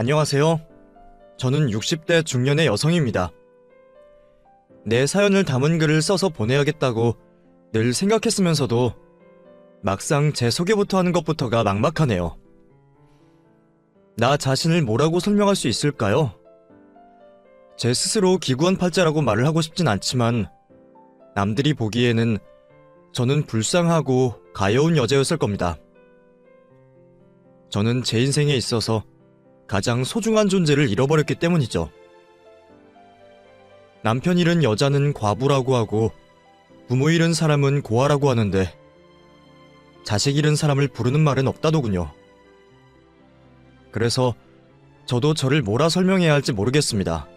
안녕하세요. 저는 60대 중년의 여성입니다. 내 사연을 담은 글을 써서 보내야겠다고 늘 생각했으면서도 막상 제 소개부터 하는 것부터가 막막하네요. 나 자신을 뭐라고 설명할 수 있을까요? 제 스스로 기구한 팔자라고 말을 하고 싶진 않지만 남들이 보기에는 저는 불쌍하고 가여운 여자였을 겁니다. 저는 제 인생에 있어서 가장 소중한 존재를 잃어버렸기 때문이죠. 남편 잃은 여자는 과부라고 하고 부모 잃은 사람은 고아라고 하는데 자식 잃은 사람을 부르는 말은 없다더군요. 그래서 저도 저를 뭐라 설명해야 할지 모르겠습니다.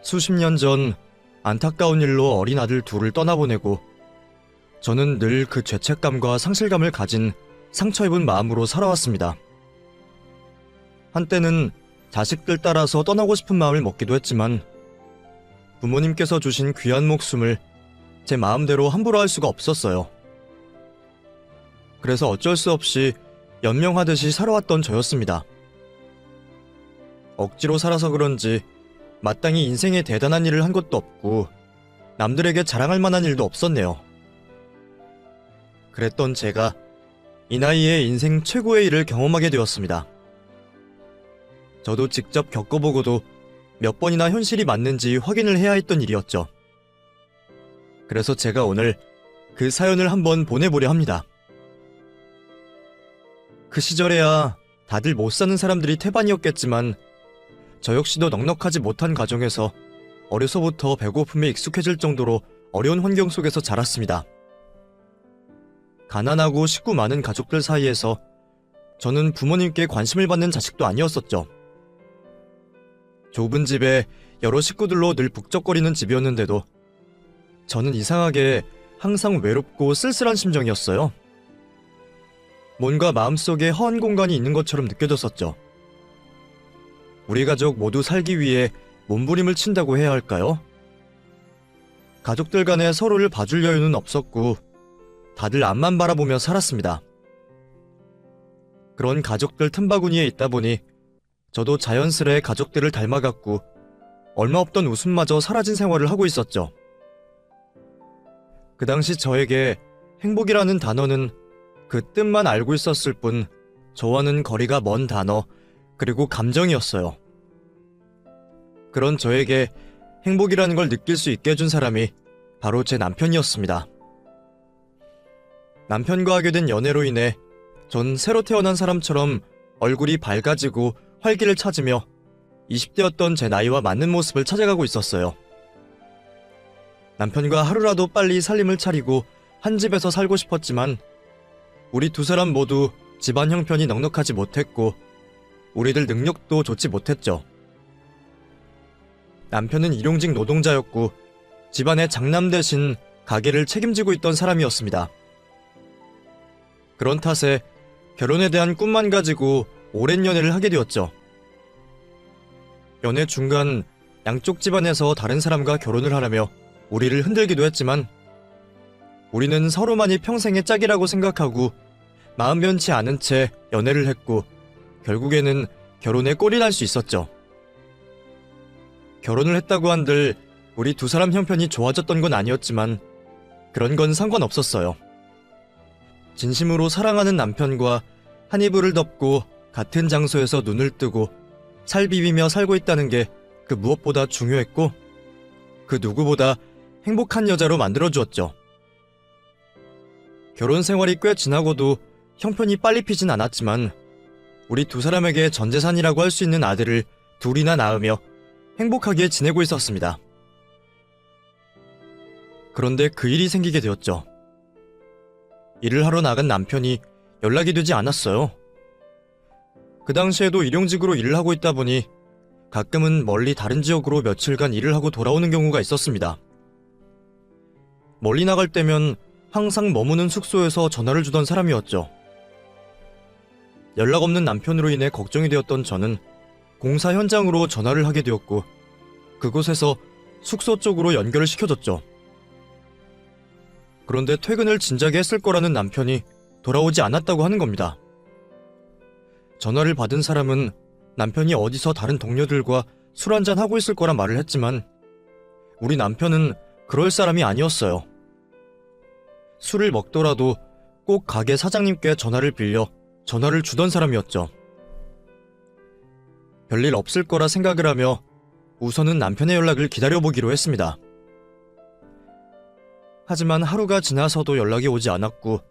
수십 년 전 안타까운 일로 어린 아들 둘을 떠나보내고 저는 늘 그 죄책감과 상실감을 가진 상처 입은 마음으로 살아왔습니다. 한때는 자식들 따라서 떠나고 싶은 마음을 먹기도 했지만 부모님께서 주신 귀한 목숨을 제 마음대로 함부로 할 수가 없었어요. 그래서 어쩔 수 없이 연명하듯이 살아왔던 저였습니다. 억지로 살아서 그런지 마땅히 인생에 대단한 일을 한 것도 없고 남들에게 자랑할 만한 일도 없었네요. 그랬던 제가 이 나이에 인생 최고의 일을 경험하게 되었습니다. 저도 직접 겪어보고도 몇 번이나 현실이 맞는지 확인을 해야 했던 일이었죠. 그래서 제가 오늘 그 사연을 한번 보내보려 합니다. 그 시절에야 다들 못 사는 사람들이 태반이었겠지만 저 역시도 넉넉하지 못한 가정에서 어려서부터 배고픔에 익숙해질 정도로 어려운 환경 속에서 자랐습니다. 가난하고 식구 많은 가족들 사이에서 저는 부모님께 관심을 받는 자식도 아니었었죠. 좁은 집에 여러 식구들로 늘 북적거리는 집이었는데도 저는 이상하게 항상 외롭고 쓸쓸한 심정이었어요. 뭔가 마음속에 허한 공간이 있는 것처럼 느껴졌었죠. 우리 가족 모두 살기 위해 몸부림을 친다고 해야 할까요? 가족들 간에 서로를 봐줄 여유는 없었고 다들 앞만 바라보며 살았습니다. 그런 가족들 틈바구니에 있다 보니 저도 자연스레 가족들을 닮아갔고 얼마 없던 웃음마저 사라진 생활을 하고 있었죠. 그 당시 저에게 행복이라는 단어는 그 뜻만 알고 있었을 뿐 저와는 거리가 먼 단어 그리고 감정이었어요. 그런 저에게 행복이라는 걸 느낄 수 있게 해준 사람이 바로 제 남편이었습니다. 남편과 하게 된 연애로 인해 전 새로 태어난 사람처럼 얼굴이 밝아지고 활기를 찾으며 20대였던 제 나이와 맞는 모습을 찾아가고 있었어요. 남편과 하루라도 빨리 살림을 차리고 한 집에서 살고 싶었지만 우리 두 사람 모두 집안 형편이 넉넉하지 못했고 우리들 능력도 좋지 못했죠. 남편은 일용직 노동자였고 집안의 장남 대신 가게를 책임지고 있던 사람이었습니다. 그런 탓에 결혼에 대한 꿈만 가지고 오랜 연애를 하게 되었죠. 연애 중간 양쪽 집안에서 다른 사람과 결혼을 하려며 우리를 흔들기도 했지만 우리는 서로만이 평생의 짝이라고 생각하고 마음 변치 않은 채 연애를 했고 결국에는 결혼에 꼴이 날 수 있었죠. 결혼을 했다고 한들 우리 두 사람 형편이 좋아졌던 건 아니었지만 그런 건 상관없었어요. 진심으로 사랑하는 남편과 한 이불을 덮고 같은 장소에서 눈을 뜨고 살 비비며 살고 있다는 게 그 무엇보다 중요했고 그 누구보다 행복한 여자로 만들어주었죠. 결혼 생활이 꽤 지나고도 형편이 빨리 피진 않았지만 우리 두 사람에게 전 재산이라고 할 수 있는 아들을 둘이나 낳으며 행복하게 지내고 있었습니다. 그런데 그 일이 생기게 되었죠. 일을 하러 나간 남편이 연락이 되지 않았어요. 그 당시에도 일용직으로 일을 하고 있다 보니 가끔은 멀리 다른 지역으로 며칠간 일을 하고 돌아오는 경우가 있었습니다. 멀리 나갈 때면 항상 머무는 숙소에서 전화를 주던 사람이었죠. 연락 없는 남편으로 인해 걱정이 되었던 저는 공사 현장으로 전화를 하게 되었고 그곳에서 숙소 쪽으로 연결을 시켜줬죠. 그런데 퇴근을 진작에 했을 거라는 남편이 돌아오지 않았다고 하는 겁니다. 전화를 받은 사람은 남편이 어디서 다른 동료들과 술 한잔 하고 있을 거란 말을 했지만 우리 남편은 그럴 사람이 아니었어요. 술을 먹더라도 꼭 가게 사장님께 전화를 빌려 전화를 주던 사람이었죠. 별일 없을 거라 생각을 하며 우선은 남편의 연락을 기다려보기로 했습니다. 하지만 하루가 지나서도 연락이 오지 않았고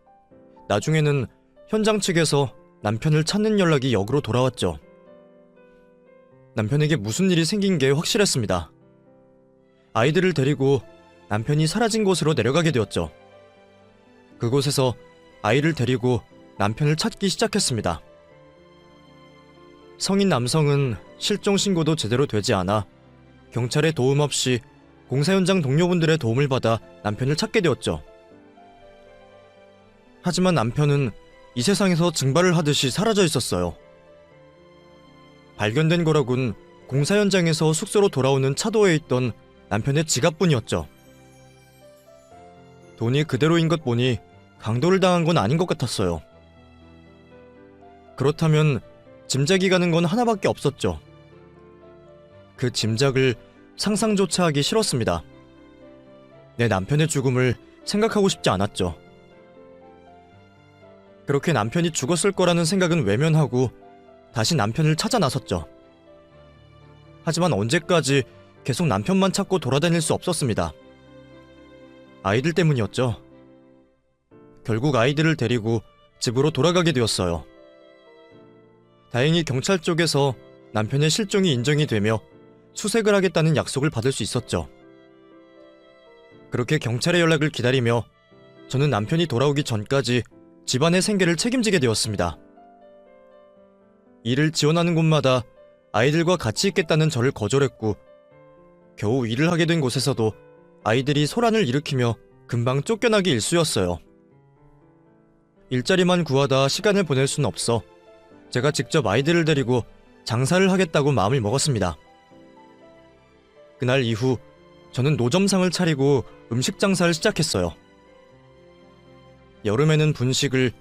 나중에는 현장 측에서 남편을 찾는 연락이 역으로 돌아왔죠. 남편에게 무슨 일이 생긴 게 확실했습니다. 아이들을 데리고 남편이 사라진 곳으로 내려가게 되었죠. 그곳에서 아이를 데리고 남편을 찾기 시작했습니다. 성인 남성은 실종 신고도 제대로 되지 않아 경찰의 도움 없이 공사 현장 동료분들의 도움을 받아 남편을 찾게 되었죠. 하지만 남편은 이 세상에서 증발을 하듯이 사라져 있었어요. 발견된 거라곤 공사 현장에서 숙소로 돌아오는 차도에 있던 남편의 지갑뿐이었죠. 돈이 그대로인 것 보니 강도를 당한 건 아닌 것 같았어요. 그렇다면 짐작이 가는 건 하나밖에 없었죠. 그 짐작을 상상조차 하기 싫었습니다. 내 남편의 죽음을 생각하고 싶지 않았죠. 그렇게 남편이 죽었을 거라는 생각은 외면하고 다시 남편을 찾아 나섰죠. 하지만 언제까지 계속 남편만 찾고 돌아다닐 수 없었습니다. 아이들 때문이었죠. 결국 아이들을 데리고 집으로 돌아가게 되었어요. 다행히 경찰 쪽에서 남편의 실종이 인정이 되며 수색을 하겠다는 약속을 받을 수 있었죠. 그렇게 경찰의 연락을 기다리며 저는 남편이 돌아오기 전까지 집안의 생계를 책임지게 되었습니다. 일을 지원하는 곳마다 아이들과 같이 있겠다는 저를 거절했고 겨우 일을 하게 된 곳에서도 아이들이 소란을 일으키며 금방 쫓겨나기 일쑤였어요. 일자리만 구하다 시간을 보낼 수는 없어 제가 직접 아이들을 데리고 장사를 하겠다고 마음을 먹었습니다. 그날 이후 저는 노점상을 차리고 음식 장사를 시작했어요. 여름에는 분식을,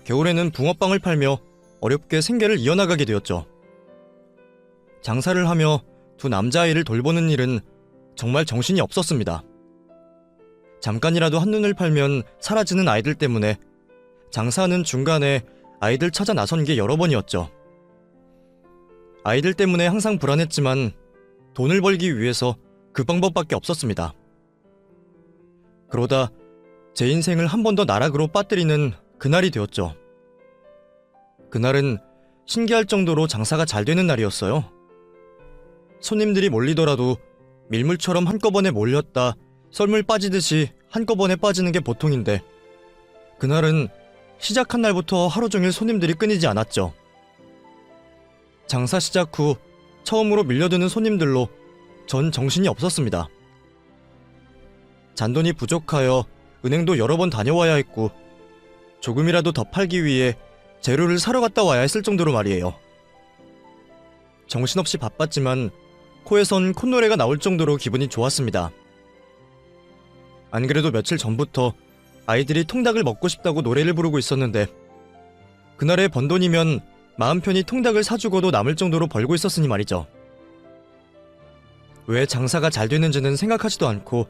겨울에는 붕어빵을 팔며 어렵게 생계를 이어나가게 되었죠. 장사를 하며 두 남자아이를 돌보는 일은 정말 정신이 없었습니다. 잠깐이라도 한눈을 팔면 사라지는 아이들 때문에 장사하는 중간에 아이들 찾아 나선 게 여러 번이었죠. 아이들 때문에 항상 불안했지만 돈을 벌기 위해서 그 방법밖에 없었습니다. 그러다 제 인생을 한 번 더 나락으로 빠뜨리는 그날이 되었죠. 그날은 신기할 정도로 장사가 잘 되는 날이었어요. 손님들이 몰리더라도 밀물처럼 한꺼번에 몰렸다 썰물 빠지듯이 한꺼번에 빠지는 게 보통인데 그날은 시작한 날부터 하루 종일 손님들이 끊이지 않았죠. 장사 시작 후 처음으로 밀려드는 손님들로 전 정신이 없었습니다. 잔돈이 부족하여 은행도 여러 번 다녀와야 했고 조금이라도 더 팔기 위해 재료를 사러 갔다 와야 했을 정도로 말이에요. 정신없이 바빴지만 코에선 콧노래가 나올 정도로 기분이 좋았습니다. 안 그래도 며칠 전부터 아이들이 통닭을 먹고 싶다고 노래를 부르고 있었는데 그날의 번 돈이면 마음 편히 통닭을 사주고도 남을 정도로 벌고 있었으니 말이죠. 왜 장사가 잘 되는지는 생각하지도 않고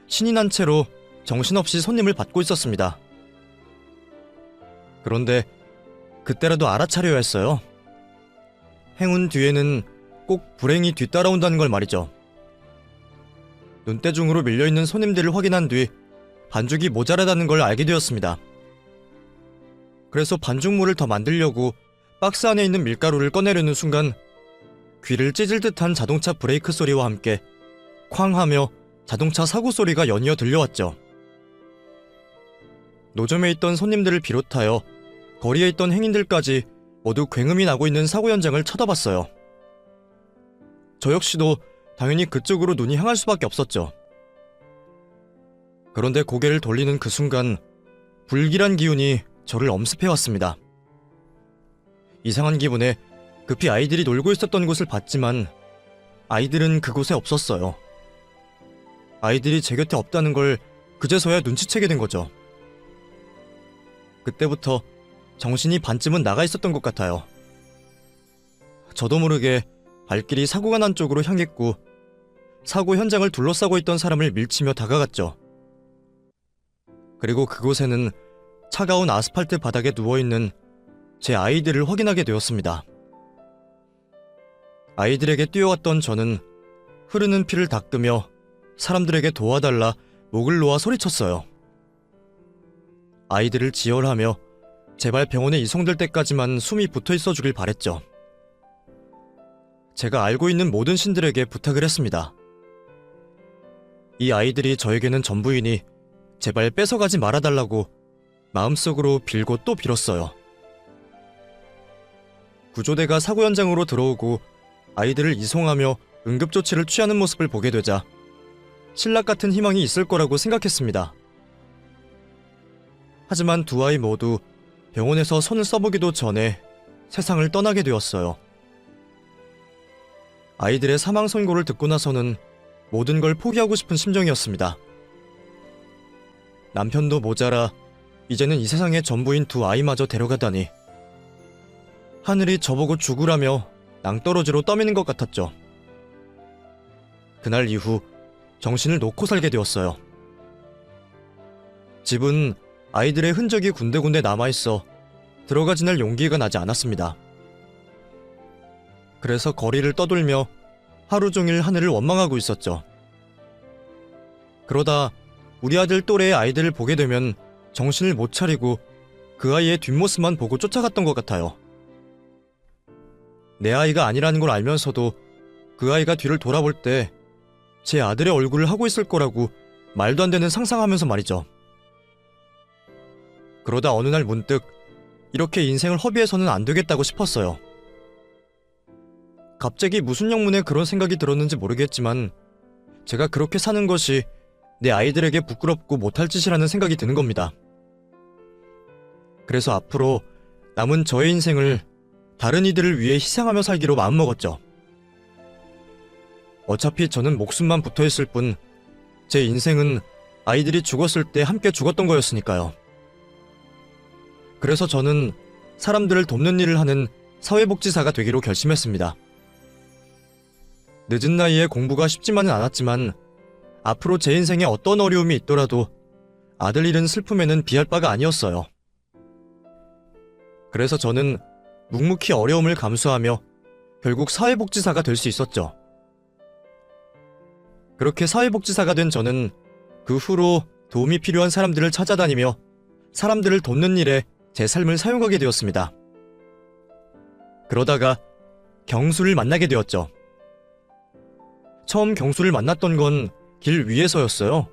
신이 난 채로 정신없이 손님을 받고 있었습니다. 그런데 그때라도 알아차려야 했어요. 행운 뒤에는 꼭 불행이 뒤따라온다는 걸 말이죠. 눈대중으로 밀려있는 손님들을 확인한 뒤 반죽이 모자라다는 걸 알게 되었습니다. 그래서 반죽물을 더 만들려고 박스 안에 있는 밀가루를 꺼내려는 순간 귀를 찢을 듯한 자동차 브레이크 소리와 함께 쾅 하며 자동차 사고 소리가 연이어 들려왔죠. 노점에 있던 손님들을 비롯하여 거리에 있던 행인들까지 모두 굉음이 나고 있는 사고 현장을 쳐다봤어요. 저 역시도 당연히 그쪽으로 눈이 향할 수밖에 없었죠. 그런데 고개를 돌리는 그 순간 불길한 기운이 저를 엄습해왔습니다. 이상한 기분에 급히 아이들이 놀고 있었던 곳을 봤지만 아이들은 그곳에 없었어요. 아이들이 제 곁에 없다는 걸 그제서야 눈치채게 된 거죠. 그때부터 정신이 반쯤은 나가 있었던 것 같아요. 저도 모르게 발길이 사고가 난 쪽으로 향했고 사고 현장을 둘러싸고 있던 사람을 밀치며 다가갔죠. 그리고 그곳에는 차가운 아스팔트 바닥에 누워있는 제 아이들을 확인하게 되었습니다. 아이들에게 뛰어왔던 저는 흐르는 피를 닦으며 사람들에게 도와달라 목을 놓아 소리쳤어요. 아이들을 지혈하며 제발 병원에 이송될 때까지만 숨이 붙어있어 주길 바랬죠. 제가 알고 있는 모든 신들에게 부탁을 했습니다. 이 아이들이 저에게는 전부이니 제발 뺏어가지 말아달라고 마음속으로 빌고 또 빌었어요. 구조대가 사고 현장으로 들어오고 아이들을 이송하며 응급조치를 취하는 모습을 보게 되자 신락 같은 희망이 있을 거라고 생각했습니다. 하지만 두 아이 모두 병원에서 손을 써보기도 전에 세상을 떠나게 되었어요. 아이들의 사망 선고를 듣고 나서는 모든 걸 포기하고 싶은 심정이었습니다. 남편도 모자라 이제는 이 세상의 전부인 두 아이마저 데려가다니 하늘이 저보고 죽으라며 낭떠러지로 떠미는 것 같았죠. 그날 이후 정신을 놓고 살게 되었어요. 집은 아이들의 흔적이 군데군데 남아있어 들어가 지낼 용기가 나지 않았습니다. 그래서 거리를 떠돌며 하루 종일 하늘을 원망하고 있었죠. 그러다 우리 아들 또래의 아이들을 보게 되면 정신을 못 차리고 그 아이의 뒷모습만 보고 쫓아갔던 것 같아요. 내 아이가 아니라는 걸 알면서도 그 아이가 뒤를 돌아볼 때 제 아들의 얼굴을 하고 있을 거라고 말도 안 되는 상상하면서 말이죠. 그러다 어느 날 문득 이렇게 인생을 허비해서는 안 되겠다고 싶었어요. 갑자기 무슨 영문에 그런 생각이 들었는지 모르겠지만 제가 그렇게 사는 것이 내 아이들에게 부끄럽고 못할 짓이라는 생각이 드는 겁니다. 그래서 앞으로 남은 저의 인생을 다른 이들을 위해 희생하며 살기로 마음먹었죠. 어차피 저는 목숨만 붙어있을 뿐 제 인생은 아이들이 죽었을 때 함께 죽었던 거였으니까요. 그래서 저는 사람들을 돕는 일을 하는 사회복지사가 되기로 결심했습니다. 늦은 나이에 공부가 쉽지만은 않았지만 앞으로 제 인생에 어떤 어려움이 있더라도 아들 잃은 슬픔에는 비할 바가 아니었어요. 그래서 저는 묵묵히 어려움을 감수하며 결국 사회복지사가 될 수 있었죠. 그렇게 사회복지사가 된 저는 그 후로 도움이 필요한 사람들을 찾아다니며 사람들을 돕는 일에 제 삶을 사용하게 되었습니다. 그러다가 경수를 만나게 되었죠. 처음 경수를 만났던 건 길 위에서였어요.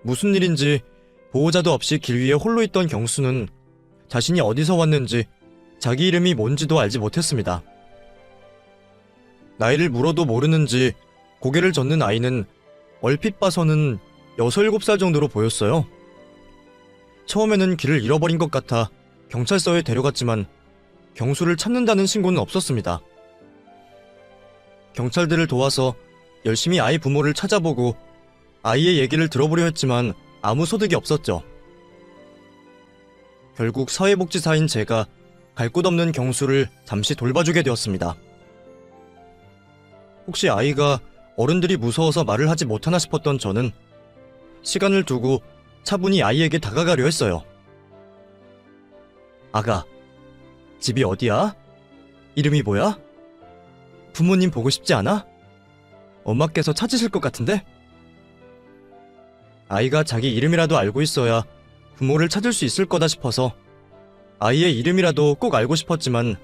무슨 일인지 보호자도 없이 길 위에 홀로 있던 경수는 자신이 어디서 왔는지 자기 이름이 뭔지도 알지 못했습니다. 나이를 물어도 모르는지 고개를 젓는 아이는 얼핏 봐서는 6, 7살 정도로 보였어요. 처음에는 길을 잃어버린 것 같아 경찰서에 데려갔지만 경수를 찾는다는 신고는 없었습니다. 경찰들을 도와서 열심히 아이 부모를 찾아보고 아이의 얘기를 들어보려 했지만 아무 소득이 없었죠. 결국 사회복지사인 제가 갈 곳 없는 경수를 잠시 돌봐주게 되었습니다. 혹시 아이가 어른들이 무서워서 말을 하지 못하나 싶었던 저는 시간을 두고 차분히 아이에게 다가가려 했어요. 아가, 집이 어디야? 이름이 뭐야? 부모님 보고 싶지 않아? 엄마께서 찾으실 것 같은데? 아이가 자기 이름이라도 알고 있어야 부모를 찾을 수 있을 거다 싶어서 아이의 이름이라도 꼭 알고 싶었지만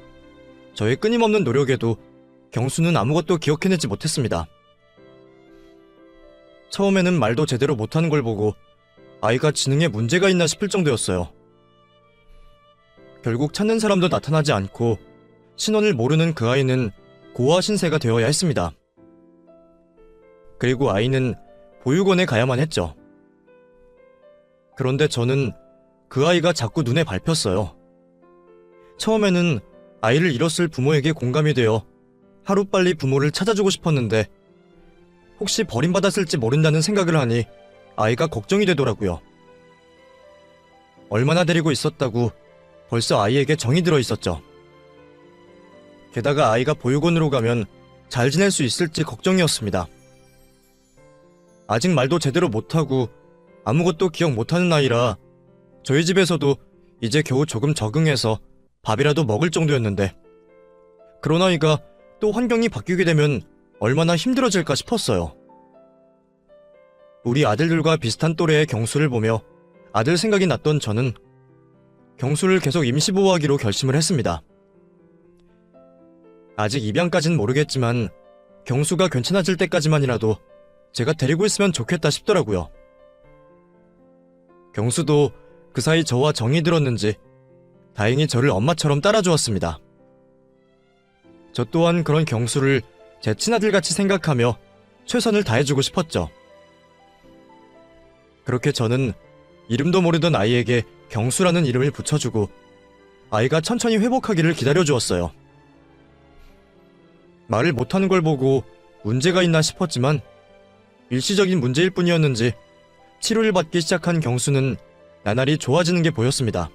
저의 끊임없는 노력에도 경수는 아무것도 기억해내지 못했습니다. 처음에는 말도 제대로 못하는 걸 보고 아이가 지능에 문제가 있나 싶을 정도였어요. 결국 찾는 사람도 나타나지 않고 신원을 모르는 그 아이는 고아 신세가 되어야 했습니다. 그리고 아이는 보육원에 가야만 했죠. 그런데 저는 그 아이가 자꾸 눈에 밟혔어요. 처음에는 아이를 잃었을 부모에게 공감이 되어 하루빨리 부모를 찾아주고 싶었는데 혹시 버림받았을지 모른다는 생각을 하니 아이가 걱정이 되더라고요. 얼마나 데리고 있었다고 벌써 아이에게 정이 들어 있었죠. 게다가 아이가 보육원으로 가면 잘 지낼 수 있을지 걱정이었습니다. 아직 말도 제대로 못하고 아무것도 기억 못하는 아이라 저희 집에서도 이제 겨우 조금 적응해서 밥이라도 먹을 정도였는데 그런 아이가 또 환경이 바뀌게 되면 얼마나 힘들어질까 싶었어요. 우리 아들들과 비슷한 또래의 경수를 보며 아들 생각이 났던 저는 경수를 계속 임시보호하기로 결심을 했습니다. 아직 입양까진 모르겠지만 경수가 괜찮아질 때까지만이라도 제가 데리고 있으면 좋겠다 싶더라고요. 경수도 그 사이 저와 정이 들었는지 다행히 저를 엄마처럼 따라주었습니다. 저 또한 그런 경수를 제 친아들같이 생각하며 최선을 다해주고 싶었죠. 그렇게 저는 이름도 모르던 아이에게 경수라는 이름을 붙여주고 아이가 천천히 회복하기를 기다려주었어요. 말을 못하는 걸 보고 문제가 있나 싶었지만 일시적인 문제일 뿐이었는지 치료를 받기 시작한 경수는 나날이 좋아지는 게 보였습니다.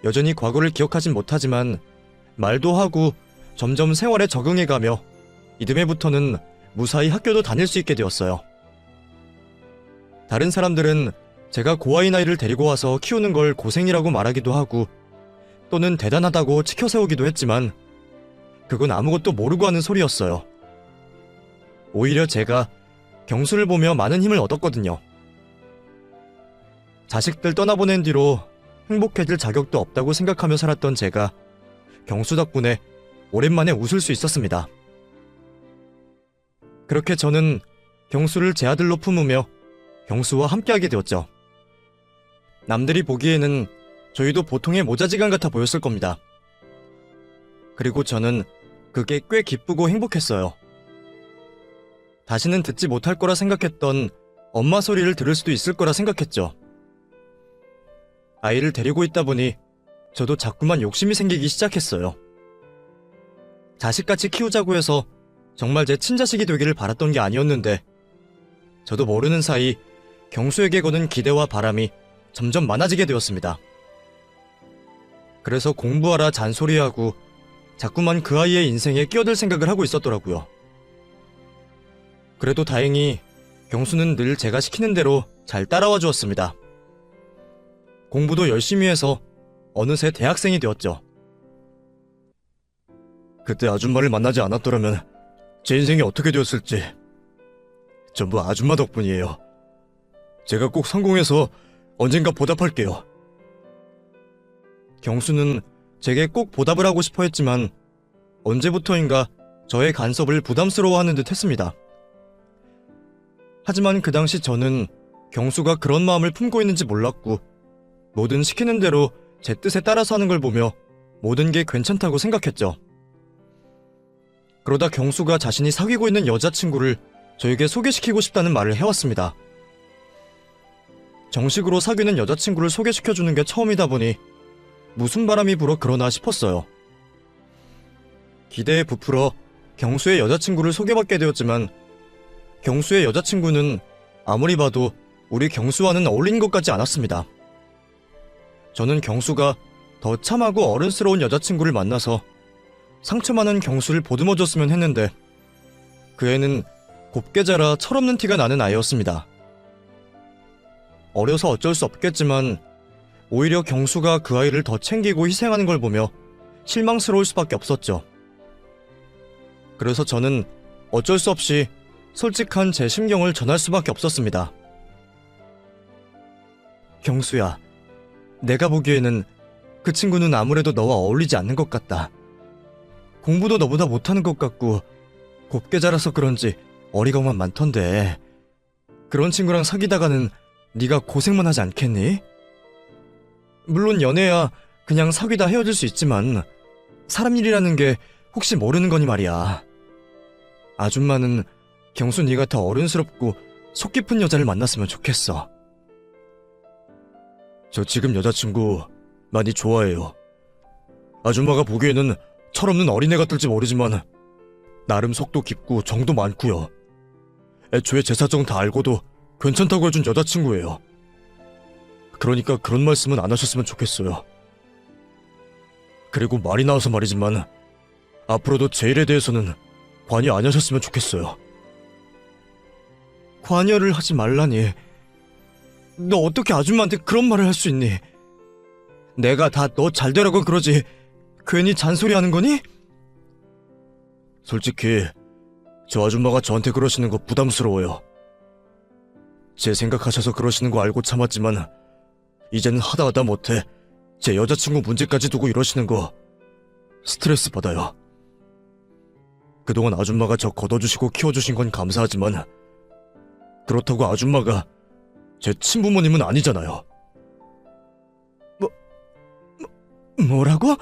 여전히 과거를 기억하진 못하지만 말도 하고 점점 생활에 적응해가며 이듬해부터는 무사히 학교도 다닐 수 있게 되었어요. 다른 사람들은 제가 고아인 아이를 데리고 와서 키우는 걸 고생이라고 말하기도 하고 또는 대단하다고 치켜세우기도 했지만 그건 아무것도 모르고 하는 소리였어요. 오히려 제가 경수를 보며 많은 힘을 얻었거든요. 자식들 떠나보낸 뒤로 행복해질 자격도 없다고 생각하며 살았던 제가 경수 덕분에 오랜만에 웃을 수 있었습니다. 그렇게 저는 경수를 제 아들로 품으며 경수와 함께하게 되었죠. 남들이 보기에는 저희도 보통의 모자지간 같아 보였을 겁니다. 그리고 저는 그게 꽤 기쁘고 행복했어요. 다시는 듣지 못할 거라 생각했던 엄마 소리를 들을 수도 있을 거라 생각했죠. 아이를 데리고 있다 보니 저도 자꾸만 욕심이 생기기 시작했어요. 자식같이 키우자고 해서 정말 제 친자식이 되기를 바랐던 게 아니었는데 저도 모르는 사이 경수에게 거는 기대와 바람이 점점 많아지게 되었습니다. 그래서 공부하라 잔소리하고 자꾸만 그 아이의 인생에 끼어들 생각을 하고 있었더라고요. 그래도 다행히 경수는 늘 제가 시키는 대로 잘 따라와 주었습니다. 공부도 열심히 해서 어느새 대학생이 되었죠. 그때 아줌마를 만나지 않았더라면 제 인생이 어떻게 되었을지 전부 아줌마 덕분이에요. 제가 꼭 성공해서 언젠가 보답할게요. 경수는 제게 꼭 보답을 하고 싶어 했지만 언제부터인가 저의 간섭을 부담스러워하는 듯 했습니다. 하지만 그 당시 저는 경수가 그런 마음을 품고 있는지 몰랐고 뭐든 시키는 대로 제 뜻에 따라서 하는 걸 보며 모든 게 괜찮다고 생각했죠. 그러다 경수가 자신이 사귀고 있는 여자친구를 저에게 소개시키고 싶다는 말을 해왔습니다. 정식으로 사귀는 여자친구를 소개시켜주는 게 처음이다 보니 무슨 바람이 불어 그러나 싶었어요. 기대에 부풀어 경수의 여자친구를 소개받게 되었지만 경수의 여자친구는 아무리 봐도 우리 경수와는 어울리는 것 같지 않았습니다. 저는 경수가 더 참하고 어른스러운 여자친구를 만나서 상처 많은 경수를 보듬어줬으면 했는데 그 애는 곱게 자라 철없는 티가 나는 아이였습니다. 어려서 어쩔 수 없겠지만 오히려 경수가 그 아이를 더 챙기고 희생하는 걸 보며 실망스러울 수밖에 없었죠. 그래서 저는 어쩔 수 없이 솔직한 제 심경을 전할 수밖에 없었습니다. 경수야, 내가 보기에는 그 친구는 아무래도 너와 어울리지 않는 것 같다. 공부도 너보다 못하는 것 같고 곱게 자라서 그런지 어리광만 많던데 그런 친구랑 사귀다가는 네가 고생만 하지 않겠니? 물론 연애야 그냥 사귀다 헤어질 수 있지만 사람 일이라는 게 혹시 모르는 거니 말이야. 아줌마는 경수 네가 더 어른스럽고 속 깊은 여자를 만났으면 좋겠어. 저 지금 여자친구 많이 좋아해요. 아줌마가 보기에는 철없는 어린애 같을지 모르지만 나름 속도 깊고 정도 많고요. 애초에 제 사정 다 알고도 괜찮다고 해준 여자친구예요. 그러니까 그런 말씀은 안 하셨으면 좋겠어요. 그리고 말이 나와서 말이지만 앞으로도 제 일에 대해서는 관여 안 하셨으면 좋겠어요. 관여를 하지 말라니. 너 어떻게 아줌마한테 그런 말을 할 수 있니? 내가 다 너 잘되라고 그러지 괜히 잔소리하는 거니? 솔직히 저 아줌마가 저한테 그러시는 거 부담스러워요. 제 생각하셔서 그러시는 거 알고 참았지만 이제는 하다 못해 제 여자친구 문제까지 두고 이러시는 거 스트레스 받아요. 그동안 아줌마가 저 걷어주시고 키워주신 건 감사하지만 그렇다고 아줌마가 제 친부모님은 아니잖아요. 뭐라고?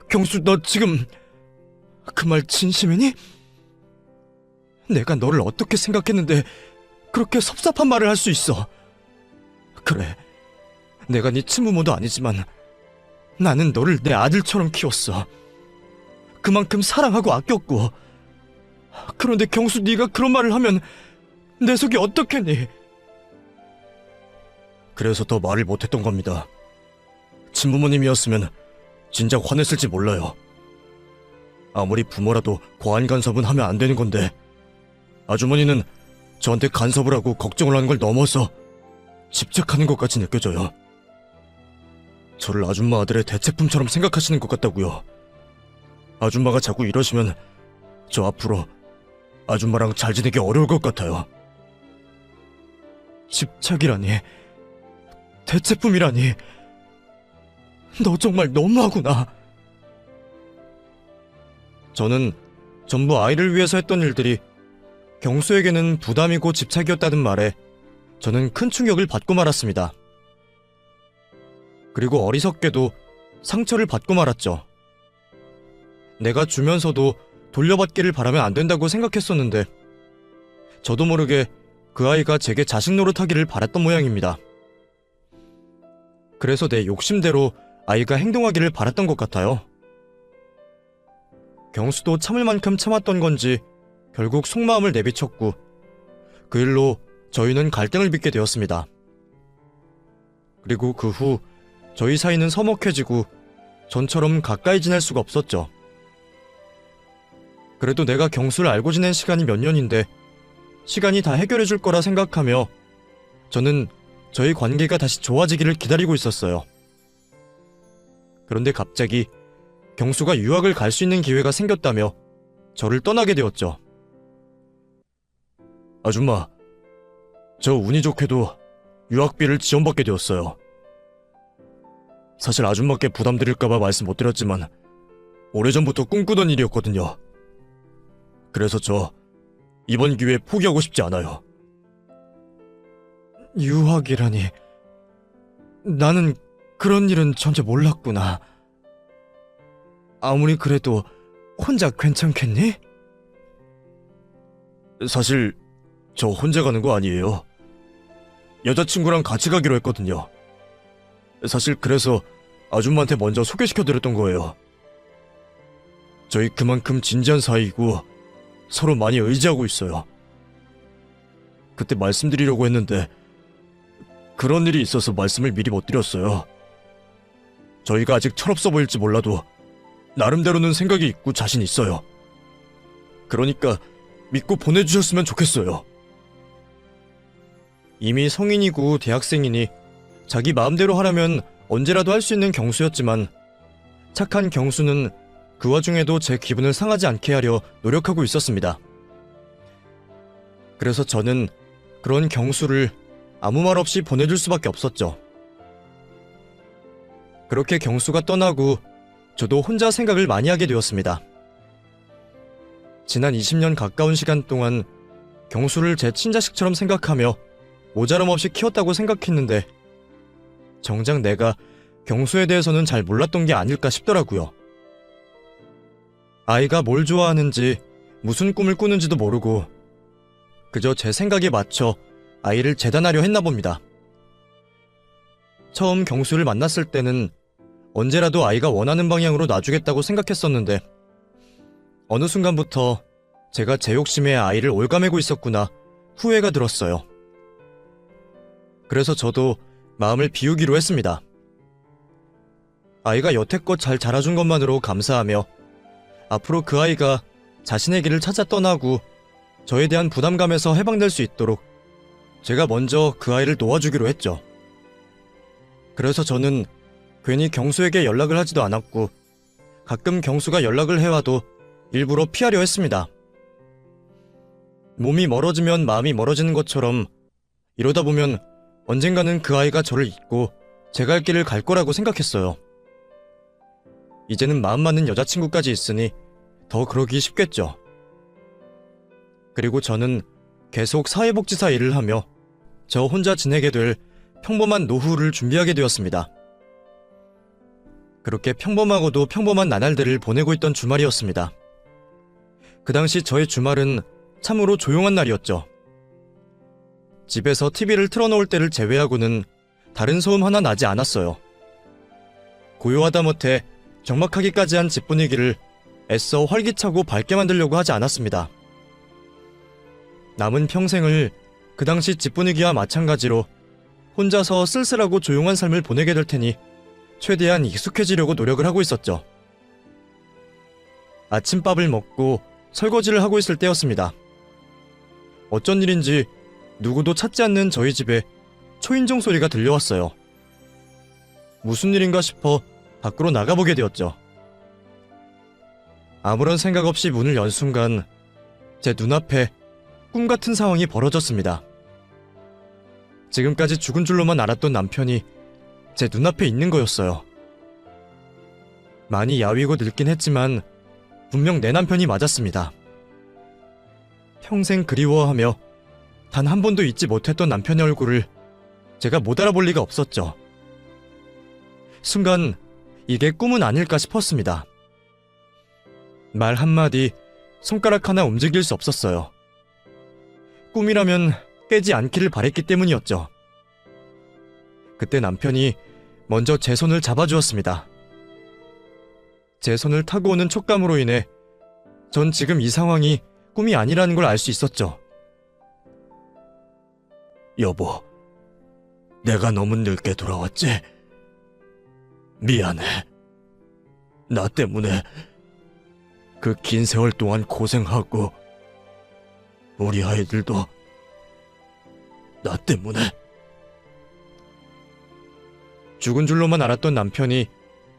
경수, 너 지금 그 말 진심이니? 내가 너를 어떻게 생각했는데 그렇게 섭섭한 말을 할 수 있어. 그래, 내가 네 친부모도 아니지만 나는 너를 내 아들처럼 키웠어. 그만큼 사랑하고 아꼈고. 그런데 경수, 네가 그런 말을 하면 내 속이 어떻겠니? 그래서 더 말을 못했던 겁니다. 친부모님이었으면 진작 화냈을지 몰라요. 아무리 부모라도 과한 간섭은 하면 안 되는 건데 아주머니는 저한테 간섭을 하고 걱정을 하는 걸 넘어서 집착하는 것 같이 느껴져요. 저를 아줌마 아들의 대체품처럼 생각하시는 것 같다고요. 아줌마가 자꾸 이러시면 저 앞으로 아줌마랑 잘 지내기 어려울 것 같아요. 집착이라니, 대체품이라니, 너 정말 너무하구나. 저는 전부 아이를 위해서 했던 일들이 경수에게는 부담이고 집착이었다는 말에 저는 큰 충격을 받고 말았습니다. 그리고 어리석게도 상처를 받고 말았죠. 내가 주면서도 돌려받기를 바라면 안 된다고 생각했었는데 저도 모르게 그 아이가 제게 자식 노릇하기를 바랐던 모양입니다. 그래서 내 욕심대로 아이가 행동하기를 바랐던 것 같아요. 경수도 참을 만큼 참았던 건지 결국 속마음을 내비쳤고 그 일로 저희는 갈등을 빚게 되었습니다. 그리고 그 후 저희 사이는 서먹해지고 전처럼 가까이 지낼 수가 없었죠. 그래도 내가 경수를 알고 지낸 시간이 몇 년인데 시간이 다 해결해 줄 거라 생각하며 저는 저희 관계가 다시 좋아지기를 기다리고 있었어요. 그런데 갑자기 경수가 유학을 갈 수 있는 기회가 생겼다며 저를 떠나게 되었죠. 아줌마, 저 운이 좋게도 유학비를 지원받게 되었어요. 사실 아줌마께 부담드릴까봐 말씀 못 드렸지만 오래전부터 꿈꾸던 일이었거든요. 그래서 저 이번 기회에 포기하고 싶지 않아요. 유학이라니, 나는 그런 일은 전혀 몰랐구나. 아무리 그래도 혼자 괜찮겠니? 사실 저 혼자 가는 거 아니에요. 여자친구랑 같이 가기로 했거든요. 사실 그래서 아줌마한테 먼저 소개시켜드렸던 거예요. 저희 그만큼 진지한 사이이고 서로 많이 의지하고 있어요. 그때 말씀드리려고 했는데 그런 일이 있어서 말씀을 미리 못 드렸어요. 저희가 아직 철없어 보일지 몰라도 나름대로는 생각이 있고 자신 있어요. 그러니까 믿고 보내주셨으면 좋겠어요. 이미 성인이고 대학생이니 자기 마음대로 하라면 언제라도 할 수 있는 경수였지만 착한 경수는 그 와중에도 제 기분을 상하지 않게 하려 노력하고 있었습니다. 그래서 저는 그런 경수를 아무 말 없이 보내줄 수밖에 없었죠. 그렇게 경수가 떠나고 저도 혼자 생각을 많이 하게 되었습니다. 지난 20년 가까운 시간 동안 경수를 제 친자식처럼 생각하며 모자람 없이 키웠다고 생각했는데 정작 내가 경수에 대해서는 잘 몰랐던 게 아닐까 싶더라고요. 아이가 뭘 좋아하는지 무슨 꿈을 꾸는지도 모르고 그저 제 생각에 맞춰 아이를 재단하려 했나 봅니다. 처음 경수를 만났을 때는 언제라도 아이가 원하는 방향으로 놔주겠다고 생각했었는데 어느 순간부터 제가 제 욕심에 아이를 올가매고 있었구나 후회가 들었어요. 그래서 저도 마음을 비우기로 했습니다. 아이가 여태껏 잘 자라준 것만으로 감사하며 앞으로 그 아이가 자신의 길을 찾아 떠나고 저에 대한 부담감에서 해방될 수 있도록 제가 먼저 그 아이를 놓아주기로 했죠. 그래서 저는 괜히 경수에게 연락을 하지도 않았고 가끔 경수가 연락을 해와도 일부러 피하려 했습니다. 몸이 멀어지면 마음이 멀어지는 것처럼 이러다 보면 언젠가는 그 아이가 저를 잊고 제 갈 길을 갈 거라고 생각했어요. 이제는 마음 맞는 여자친구까지 있으니 더 그러기 쉽겠죠. 그리고 저는 계속 사회복지사 일을 하며 저 혼자 지내게 될 평범한 노후를 준비하게 되었습니다. 그렇게 평범하고도 평범한 나날들을 보내고 있던 주말이었습니다. 그 당시 저의 주말은 참으로 조용한 날이었죠. 집에서 TV를 틀어놓을 때를 제외하고는 다른 소음 하나 나지 않았어요. 고요하다 못해 적막하기까지 한 집 분위기를 애써 활기차고 밝게 만들려고 하지 않았습니다. 남은 평생을 그 당시 집 분위기와 마찬가지로 혼자서 쓸쓸하고 조용한 삶을 보내게 될 테니 최대한 익숙해지려고 노력을 하고 있었죠. 아침밥을 먹고 설거지를 하고 있을 때였습니다. 어쩐 일인지 누구도 찾지 않는 저희 집에 초인종 소리가 들려왔어요. 무슨 일인가 싶어 밖으로 나가보게 되었죠. 아무런 생각 없이 문을 연 순간 제 눈앞에 꿈같은 상황이 벌어졌습니다. 지금까지 죽은 줄로만 알았던 남편이 제 눈앞에 있는 거였어요. 많이 야위고 늙긴 했지만 분명 내 남편이 맞았습니다. 평생 그리워하며 단 한 번도 잊지 못했던 남편의 얼굴을 제가 못 알아볼 리가 없었죠. 순간 이게 꿈은 아닐까 싶었습니다. 말 한마디, 손가락 하나 움직일 수 없었어요. 꿈이라면 깨지 않기를 바랬기 때문이었죠. 그때 남편이 먼저 제 손을 잡아주었습니다. 제 손을 타고 오는 촉감으로 인해 전 지금 이 상황이 꿈이 아니라는 걸 알 수 있었죠. 여보, 내가 너무 늦게 돌아왔지? 미안해. 나 때문에 그 긴 세월 동안 고생하고 우리 아이들도 나 때문에. 죽은 줄로만 알았던 남편이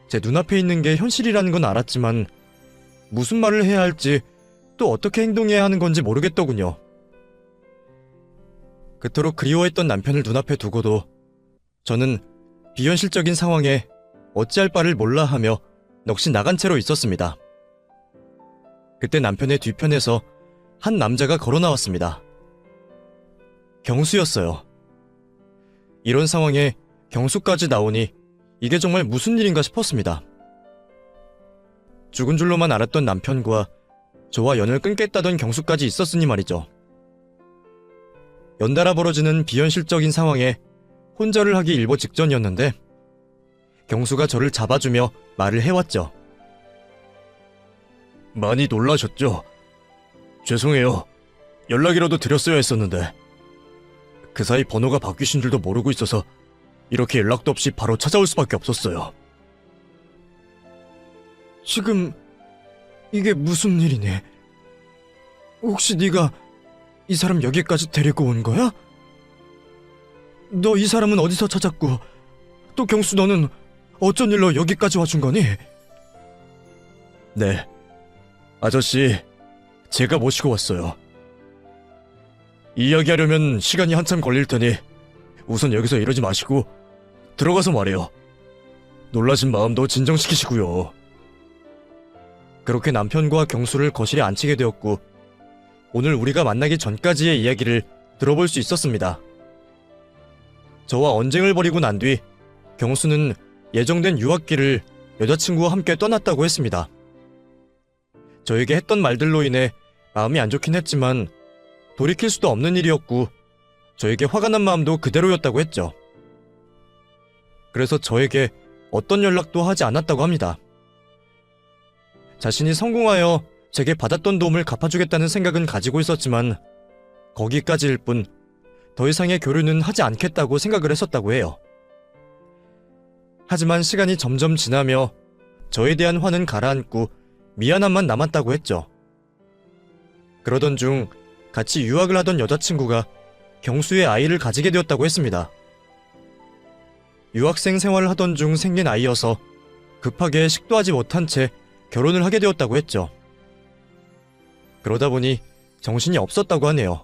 제 눈앞에 있는 게 현실이라는 건 알았지만 무슨 말을 해야 할지 또 어떻게 행동해야 하는 건지 모르겠더군요. 그토록 그리워했던 남편을 눈앞에 두고도 저는 비현실적인 상황에 어찌할 바를 몰라 하며 넋이 나간 채로 있었습니다. 그때 남편의 뒤편에서 한 남자가 걸어 나왔습니다. 경수였어요. 이런 상황에 경수까지 나오니 이게 정말 무슨 일인가 싶었습니다. 죽은 줄로만 알았던 남편과 저와 연을 끊겠다던 경수까지 있었으니 말이죠. 연달아 벌어지는 비현실적인 상황에 혼절을 하기 일보 직전이었는데 경수가 저를 잡아주며 말을 해왔죠. 많이 놀라셨죠? 죄송해요. 연락이라도 드렸어야 했었는데 그 사이 번호가 바뀌신 줄도 모르고 있어서 이렇게 연락도 없이 바로 찾아올 수밖에 없었어요. 지금 이게 무슨 일이니? 혹시 네가 이 사람 여기까지 데리고 온 거야? 너 이 사람은 어디서 찾았고 또 경수 너는 어쩐 일로 여기까지 와준 거니? 네, 아저씨, 제가 모시고 왔어요. 이야기하려면 시간이 한참 걸릴 테니 우선 여기서 이러지 마시고 들어가서 말해요. 놀라신 마음도 진정시키시고요. 그렇게 남편과 경수를 거실에 앉히게 되었고 오늘 우리가 만나기 전까지의 이야기를 들어볼 수 있었습니다. 저와 언쟁을 벌이고 난 뒤 경수는 예정된 유학길을 여자친구와 함께 떠났다고 했습니다. 저에게 했던 말들로 인해 마음이 안 좋긴 했지만 돌이킬 수도 없는 일이었고 저에게 화가 난 마음도 그대로였다고 했죠. 그래서 저에게 어떤 연락도 하지 않았다고 합니다. 자신이 성공하여 제게 받았던 도움을 갚아주겠다는 생각은 가지고 있었지만 거기까지일 뿐 더 이상의 교류는 하지 않겠다고 생각을 했었다고 해요. 하지만 시간이 점점 지나며 저에 대한 화는 가라앉고 미안함만 남았다고 했죠. 그러던 중 같이 유학을 하던 여자친구가 경수의 아이를 가지게 되었다고 했습니다. 유학생 생활을 하던 중 생긴 아이여서 급하게 식도하지 못한 채 결혼을 하게 되었다고 했죠. 그러다 보니 정신이 없었다고 하네요.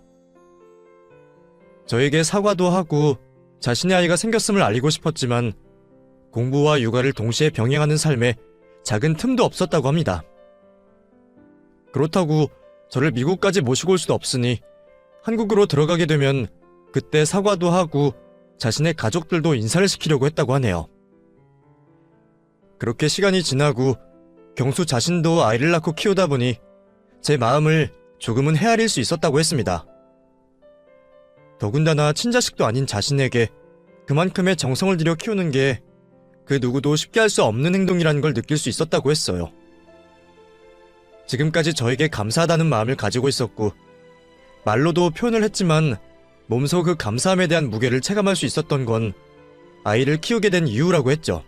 저에게 사과도 하고 자신의 아이가 생겼음을 알리고 싶었지만 공부와 육아를 동시에 병행하는 삶에 작은 틈도 없었다고 합니다. 그렇다고 저를 미국까지 모시고 올 수도 없으니 한국으로 들어가게 되면 그때 사과도 하고 자신의 가족들도 인사를 시키려고 했다고 하네요. 그렇게 시간이 지나고 경수 자신도 아이를 낳고 키우다 보니 제 마음을 조금은 헤아릴 수 있었다고 했습니다. 더군다나 친자식도 아닌 자신에게 그만큼의 정성을 들여 키우는 게 그 누구도 쉽게 할 수 없는 행동이라는 걸 느낄 수 있었다고 했어요. 지금까지 저에게 감사하다는 마음을 가지고 있었고 말로도 표현을 했지만 몸소 그 감사함에 대한 무게를 체감할 수 있었던 건 아이를 키우게 된 이유라고 했죠.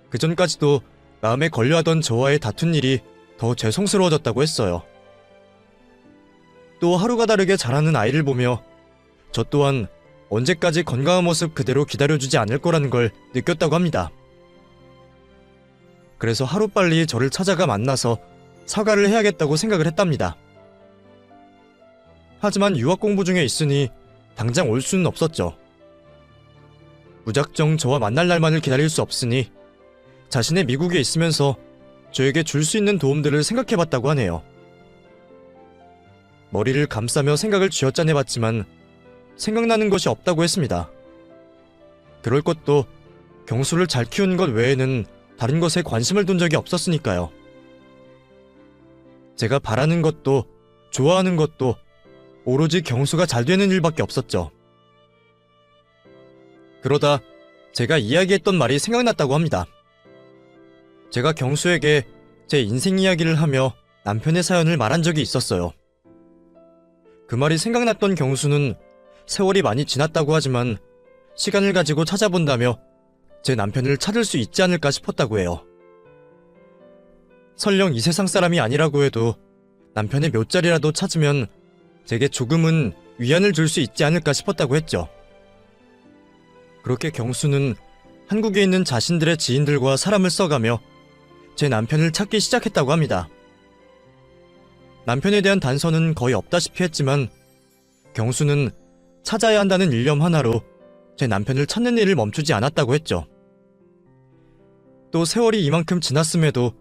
그전까지도 마음에 걸려하던 저와의 다툰 일이 더 죄송스러워졌다고 했어요. 또 하루가 다르게 자라는 아이를 보며 저 또한 언제까지 건강한 모습 그대로 기다려주지 않을 거라는 걸 느꼈다고 합니다. 그래서 하루빨리 저를 찾아가 만나서 사과를 해야겠다고 생각을 했답니다. 하지만 유학 공부 중에 있으니 당장 올 수는 없었죠. 무작정 저와 만날 날만을 기다릴 수 없으니 자신의 미국에 있으면서 저에게 줄 수 있는 도움들을 생각해봤다고 하네요. 머리를 감싸며 생각을 쥐어짜내봤지만 생각나는 것이 없다고 했습니다. 그럴 것도 경수를 잘 키우는 것 외에는 다른 것에 관심을 둔 적이 없었으니까요. 제가 바라는 것도 좋아하는 것도 오로지 경수가 잘 되는 일밖에 없었죠. 그러다 제가 이야기했던 말이 생각났다고 합니다. 제가 경수에게 제 인생 이야기를 하며 남편의 사연을 말한 적이 있었어요. 그 말이 생각났던 경수는 세월이 많이 지났다고 하지만 시간을 가지고 찾아본다며 제 남편을 찾을 수 있지 않을까 싶었다고 해요. 설령 이 세상 사람이 아니라고 해도 남편의 몇 자리라도 찾으면 제게 조금은 위안을 줄 수 있지 않을까 싶었다고 했죠. 그렇게 경수는 한국에 있는 자신들의 지인들과 사람을 써가며 제 남편을 찾기 시작했다고 합니다. 남편에 대한 단서는 거의 없다시피 했지만 경수는 찾아야 한다는 일념 하나로 제 남편을 찾는 일을 멈추지 않았다고 했죠. 또 세월이 이만큼 지났음에도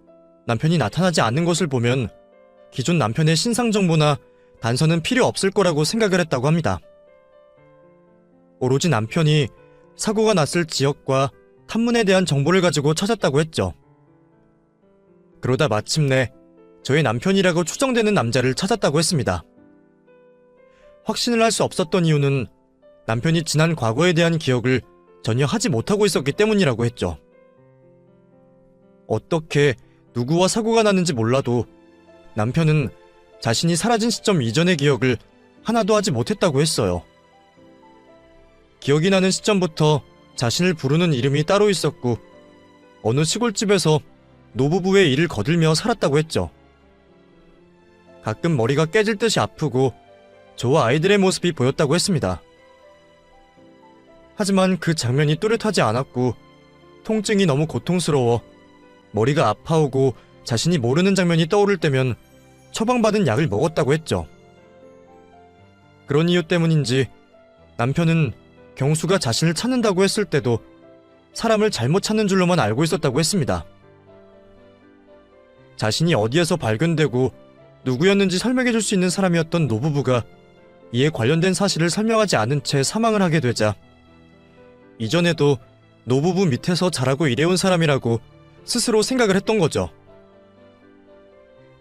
남편이 나타나지 않는 것을 보면 기존 남편의 신상 정보나 단서는 필요 없을 거라고 생각을 했다고 합니다. 오로지 남편이 사고가 났을 지역과 탐문에 대한 정보를 가지고 찾았다고 했죠. 그러다 마침내 저의 남편이라고 추정되는 남자를 찾았다고 했습니다. 확신을 할 수 없었던 이유는 남편이 지난 과거에 대한 기억을 전혀 하지 못하고 있었기 때문이라고 했죠. 어떻게 누구와 사고가 났는지 몰라도 남편은 자신이 사라진 시점 이전의 기억을 하나도 하지 못했다고 했어요. 기억이 나는 시점부터 자신을 부르는 이름이 따로 있었고 어느 시골집에서 노부부의 일을 거들며 살았다고 했죠. 가끔 머리가 깨질 듯이 아프고 저와 아이들의 모습이 보였다고 했습니다. 하지만 그 장면이 뚜렷하지 않았고 통증이 너무 고통스러워 머리가 아파오고 자신이 모르는 장면이 떠오를 때면 처방받은 약을 먹었다고 했죠. 그런 이유 때문인지 남편은 경수가 자신을 찾는다고 했을 때도 사람을 잘못 찾는 줄로만 알고 있었다고 했습니다. 자신이 어디에서 발견되고 누구였는지 설명해줄 수 있는 사람이었던 노부부가 이에 관련된 사실을 설명하지 않은 채 사망을 하게 되자 이전에도 노부부 밑에서 자라고 일해온 사람이라고 스스로 생각을 했던 거죠.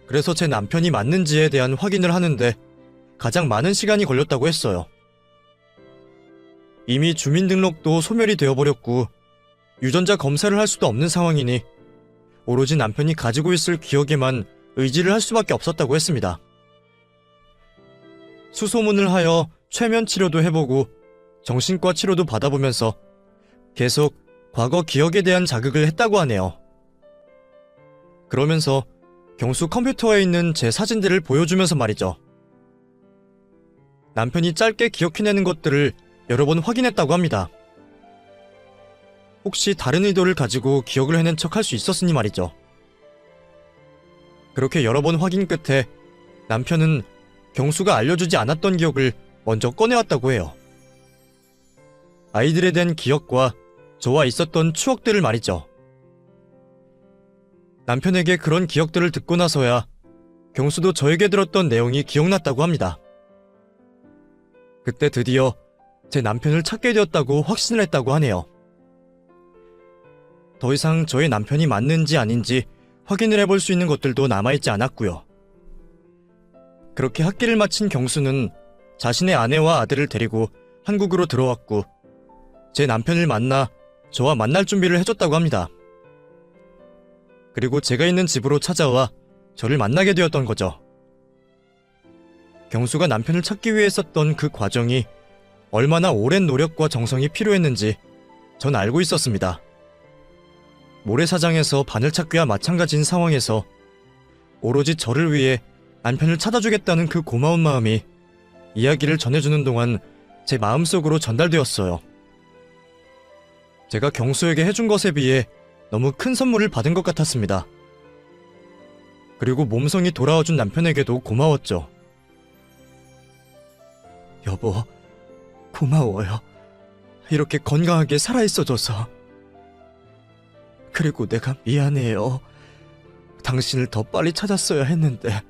그래서 제 남편이 맞는지에 대한 확인을 하는데 가장 많은 시간이 걸렸다고 했어요. 이미 주민등록도 소멸이 되어버렸고 유전자 검사를 할 수도 없는 상황이니 오로지 남편이 가지고 있을 기억에만 의지를 할 수밖에 없었다고 했습니다. 수소문을 하여 최면 치료도 해보고 정신과 치료도 받아보면서 계속 과거 기억에 대한 자극을 했다고 하네요. 그러면서 경수 컴퓨터에 있는 제 사진들을 보여주면서 말이죠. 남편이 짧게 기억해내는 것들을 여러 번 확인했다고 합니다. 혹시 다른 의도를 가지고 기억을 해낸 척 할 수 있었으니 말이죠. 그렇게 여러 번 확인 끝에 남편은 경수가 알려주지 않았던 기억을 먼저 꺼내왔다고 해요. 아이들에 대한 기억과 저와 있었던 추억들을 말이죠. 남편에게 그런 기억들을 듣고 나서야 경수도 저에게 들었던 내용이 기억났다고 합니다. 그때 드디어 제 남편을 찾게 되었다고 확신을 했다고 하네요. 더 이상 저의 남편이 맞는지 아닌지 확인을 해볼 수 있는 것들도 남아있지 않았고요. 그렇게 학기를 마친 경수는 자신의 아내와 아들을 데리고 한국으로 들어왔고 제 남편을 만나 저와 만날 준비를 해줬다고 합니다. 그리고 제가 있는 집으로 찾아와 저를 만나게 되었던 거죠. 경수가 남편을 찾기 위해 썼던 그 과정이 얼마나 오랜 노력과 정성이 필요했는지 전 알고 있었습니다. 모래사장에서 바늘찾기와 마찬가지인 상황에서 오로지 저를 위해 남편을 찾아주겠다는 그 고마운 마음이 이야기를 전해주는 동안 제 마음속으로 전달되었어요. 제가 경수에게 해준 것에 비해 너무 큰 선물을 받은 것 같았습니다. 그리고 몸성이 돌아와준 남편에게도 고마웠죠. 여보, 고마워요. 이렇게 건강하게 살아있어줘서. 그리고 내가 미안해요. 당신을 더 빨리 찾았어야 했는데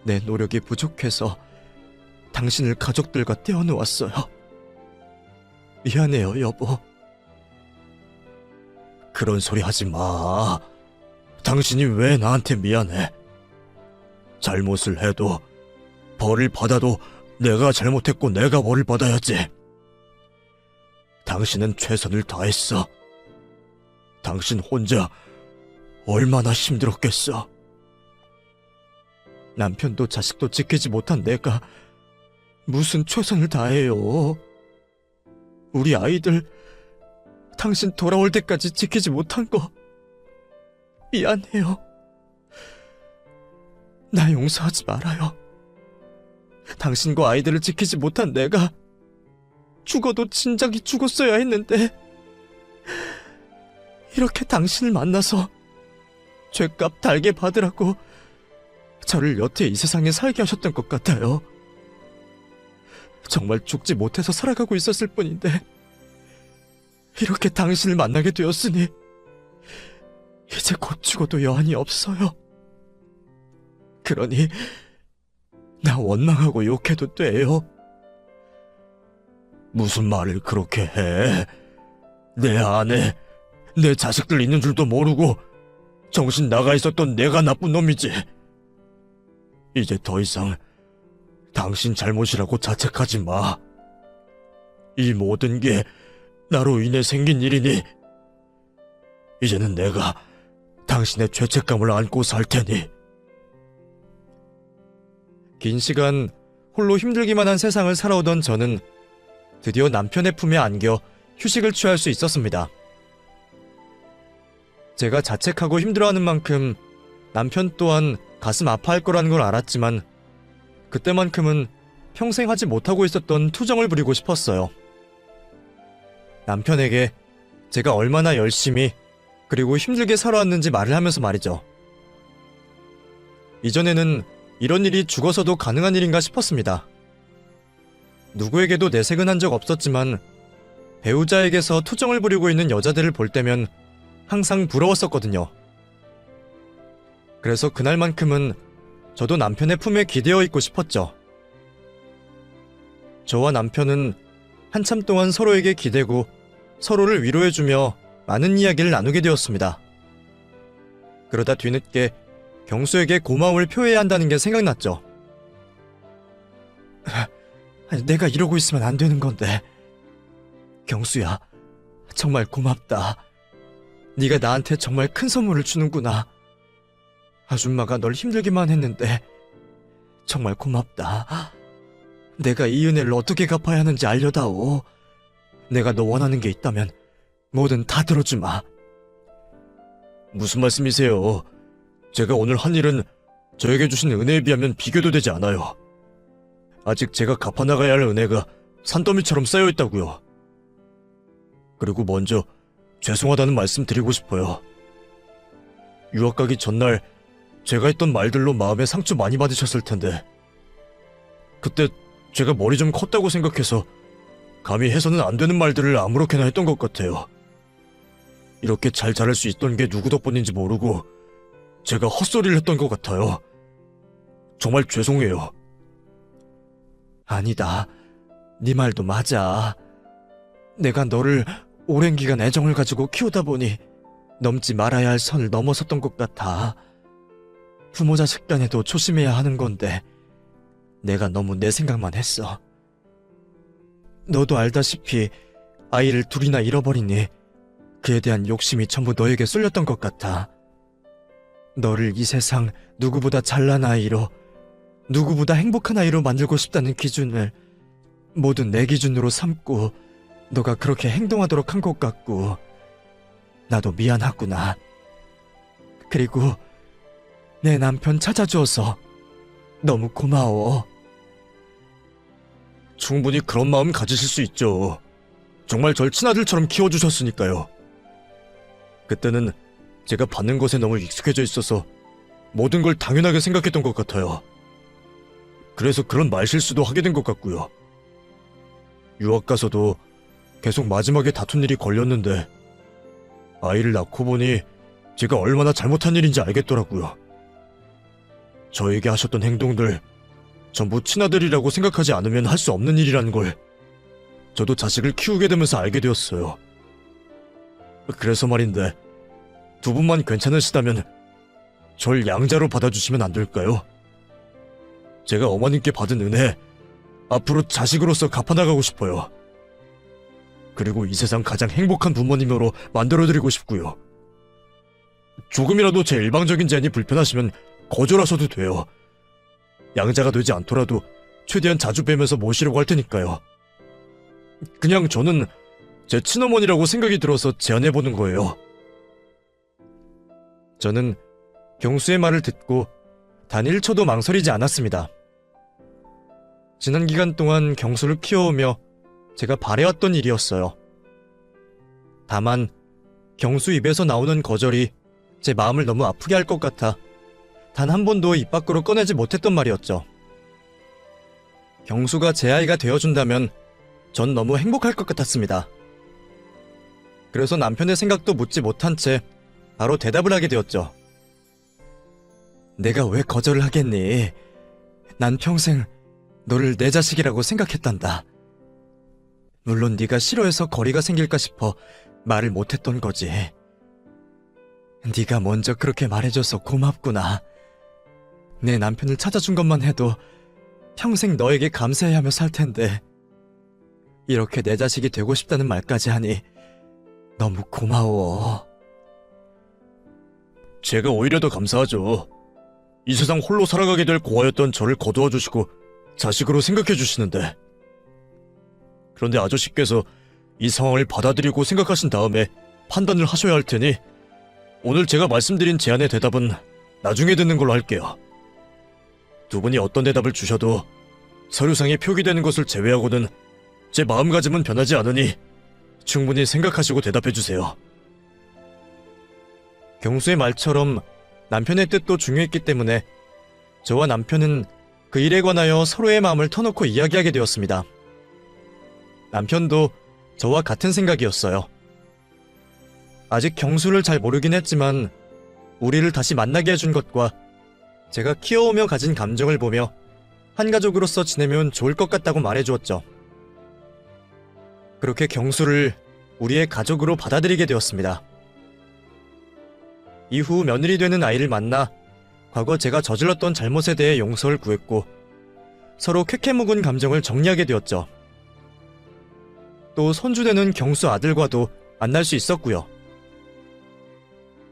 내 노력이 부족해서 당신을 가족들과 떼어놓았어요. 미안해요, 여보. 그런 소리 하지 마. 당신이 왜 나한테 미안해? 잘못을 해도 벌을 받아도 내가 잘못했고 내가 벌을 받아야지. 당신은 최선을 다했어. 당신 혼자 얼마나 힘들었겠어. 남편도 자식도 지키지 못한 내가 무슨 최선을 다해요. 우리 아이들 당신 돌아올 때까지 지키지 못한 거 미안해요. 나 용서하지 말아요. 당신과 아이들을 지키지 못한 내가 죽어도 진작에 죽었어야 했는데 이렇게 당신을 만나서 죗값 달게 받으라고 저를 여태 이 세상에 살게 하셨던 것 같아요. 정말 죽지 못해서 살아가고 있었을 뿐인데 이렇게 당신을 만나게 되었으니 이제 곧 죽어도 여한이 없어요. 그러니 나 원망하고 욕해도 돼요. 무슨 말을 그렇게 해? 내 아내, 내 자식들 있는 줄도 모르고 정신 나가 있었던 내가 나쁜 놈이지. 이제 더 이상 당신 잘못이라고 자책하지 마. 이 모든 게 나로 인해 생긴 일이니 이제는 내가 당신의 죄책감을 안고 살 테니. 긴 시간 홀로 힘들기만 한 세상을 살아오던 저는 드디어 남편의 품에 안겨 휴식을 취할 수 있었습니다. 제가 자책하고 힘들어하는 만큼 남편 또한 가슴 아파할 거라는 걸 알았지만 그때만큼은 평생 하지 못하고 있었던 투정을 부리고 싶었어요. 남편에게 제가 얼마나 열심히 그리고 힘들게 살아왔는지 말을 하면서 말이죠. 이전에는 이런 일이 죽어서도 가능한 일인가 싶었습니다. 누구에게도 내색은 한 적 없었지만 배우자에게서 투정을 부리고 있는 여자들을 볼 때면 항상 부러웠었거든요. 그래서 그날만큼은 저도 남편의 품에 기대어 있고 싶었죠. 저와 남편은 한참 동안 서로에게 기대고 서로를 위로해주며 많은 이야기를 나누게 되었습니다. 그러다 뒤늦게 경수에게 고마움을 표해야 한다는 게 생각났죠. 내가 이러고 있으면 안 되는 건데. 경수야, 정말 고맙다. 네가 나한테 정말 큰 선물을 주는구나. 아줌마가 널 힘들게만 했는데 정말 고맙다. 내가 이 은혜를 어떻게 갚아야 하는지 알려다오. 내가 너 원하는 게 있다면 뭐든 다 들어주마. 무슨 말씀이세요? 제가 오늘 한 일은 저에게 주신 은혜에 비하면 비교도 되지 않아요. 아직 제가 갚아나가야 할 은혜가 산더미처럼 쌓여있다고요. 그리고 먼저 죄송하다는 말씀 드리고 싶어요. 유학 가기 전날 제가 했던 말들로 마음에 상처 많이 받으셨을 텐데 그때 제가 머리 좀 컸다고 생각해서 감히 해서는 안 되는 말들을 아무렇게나 했던 것 같아요. 이렇게 잘 자랄 수 있던 게 누구 덕분인지 모르고 제가 헛소리를 했던 것 같아요. 정말 죄송해요. 아니다. 네 말도 맞아. 내가 너를 오랜 기간 애정을 가지고 키우다 보니 넘지 말아야 할 선을 넘어섰던 것 같아. 부모 자식 간에도 조심해야 하는 건데 내가 너무 내 생각만 했어. 너도 알다시피 아이를 둘이나 잃어버리니 그에 대한 욕심이 전부 너에게 쏠렸던 것 같아. 너를 이 세상 누구보다 잘난 아이로, 누구보다 행복한 아이로 만들고 싶다는 기준을 모두 내 기준으로 삼고 너가 그렇게 행동하도록 한 것 같고 나도 미안하구나. 그리고 내 남편 찾아줘서 너무 고마워. 충분히 그런 마음 가지실 수 있죠. 정말 절 친아들처럼 키워주셨으니까요. 그때는 제가 받는 것에 너무 익숙해져 있어서 모든 걸 당연하게 생각했던 것 같아요. 그래서 그런 말실수도 하게 된 것 같고요. 유학 가서도 계속 마지막에 다툰 일이 걸렸는데 아이를 낳고 보니 제가 얼마나 잘못한 일인지 알겠더라고요. 저에게 하셨던 행동들 전부 친아들이라고 생각하지 않으면 할 수 없는 일이라는 걸 저도 자식을 키우게 되면서 알게 되었어요. 그래서 말인데 두 분만 괜찮으시다면 절 양자로 받아주시면 안 될까요? 제가 어머님께 받은 은혜 앞으로 자식으로서 갚아나가고 싶어요. 그리고 이 세상 가장 행복한 부모님으로 만들어드리고 싶고요. 조금이라도 제 일방적인 제안이 불편하시면 거절하셔도 돼요. 양자가 되지 않더라도 최대한 자주 뵈면서 모시려고 할 테니까요. 그냥 저는 제 친어머니라고 생각이 들어서 제안해보는 거예요. 저는 경수의 말을 듣고 단 1초도 망설이지 않았습니다. 지난 기간 동안 경수를 키워오며 제가 바래왔던 일이었어요. 다만 경수 입에서 나오는 거절이 제 마음을 너무 아프게 할 것 같아 단 한 번도 입 밖으로 꺼내지 못했던 말이었죠. 경수가 제 아이가 되어준다면 전 너무 행복할 것 같았습니다. 그래서 남편의 생각도 묻지 못한 채 바로 대답을 하게 되었죠. 내가 왜 거절을 하겠니? 난 평생 너를 내 자식이라고 생각했단다. 물론 네가 싫어해서 거리가 생길까 싶어 말을 못했던 거지. 네가 먼저 그렇게 말해줘서 고맙구나. 내 남편을 찾아준 것만 해도 평생 너에게 감사해하며 살 텐데 이렇게 내 자식이 되고 싶다는 말까지 하니 너무 고마워. 제가 오히려 더 감사하죠. 이 세상 홀로 살아가게 될 고아였던 저를 거두어 주시고 자식으로 생각해 주시는데. 그런데 아저씨께서 이 상황을 받아들이고 생각하신 다음에 판단을 하셔야 할 테니 오늘 제가 말씀드린 제안의 대답은 나중에 듣는 걸로 할게요. 두 분이 어떤 대답을 주셔도 서류상에 표기되는 것을 제외하고는 제 마음가짐은 변하지 않으니 충분히 생각하시고 대답해 주세요. 경수의 말처럼 남편의 뜻도 중요했기 때문에 저와 남편은 그 일에 관하여 서로의 마음을 터놓고 이야기하게 되었습니다. 남편도 저와 같은 생각이었어요. 아직 경수를 잘 모르긴 했지만 우리를 다시 만나게 해준 것과 제가 키워오며 가진 감정을 보며 한 가족으로서 지내면 좋을 것 같다고 말해주었죠. 그렇게 경수를 우리의 가족으로 받아들이게 되었습니다. 이후 며느리 되는 아이를 만나 과거 제가 저질렀던 잘못에 대해 용서를 구했고 서로 쾌쾌 묵은 감정을 정리하게 되었죠. 또 손주되는 경수 아들과도 만날 수 있었고요.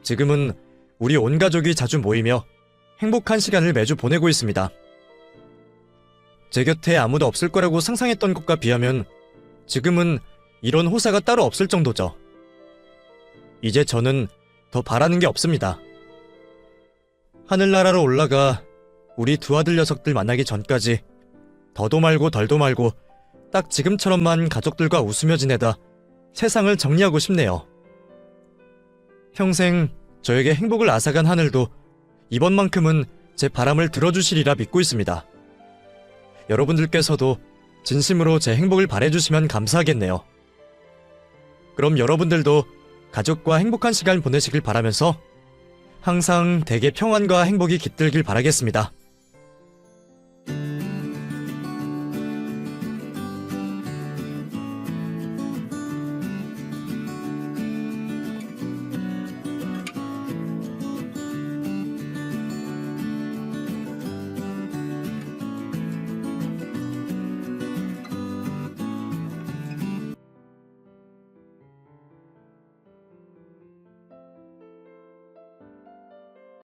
지금은 우리 온 가족이 자주 모이며 행복한 시간을 매주 보내고 있습니다. 제 곁에 아무도 없을 거라고 상상했던 것과 비하면 지금은 이런 호사가 따로 없을 정도죠. 이제 저는 더 바라는 게 없습니다. 하늘나라로 올라가 우리 두 아들 녀석들 만나기 전까지 더도 말고 덜도 말고 딱 지금처럼만 가족들과 웃으며 지내다 세상을 정리하고 싶네요. 평생 저에게 행복을 앗아간 하늘도 이번만큼은 제 바람을 들어주시리라 믿고 있습니다. 여러분들께서도 진심으로 제 행복을 바래주시면 감사하겠네요. 그럼 여러분들도 가족과 행복한 시간 보내시길 바라면서 항상 댁의 평안과 행복이 깃들길 바라겠습니다.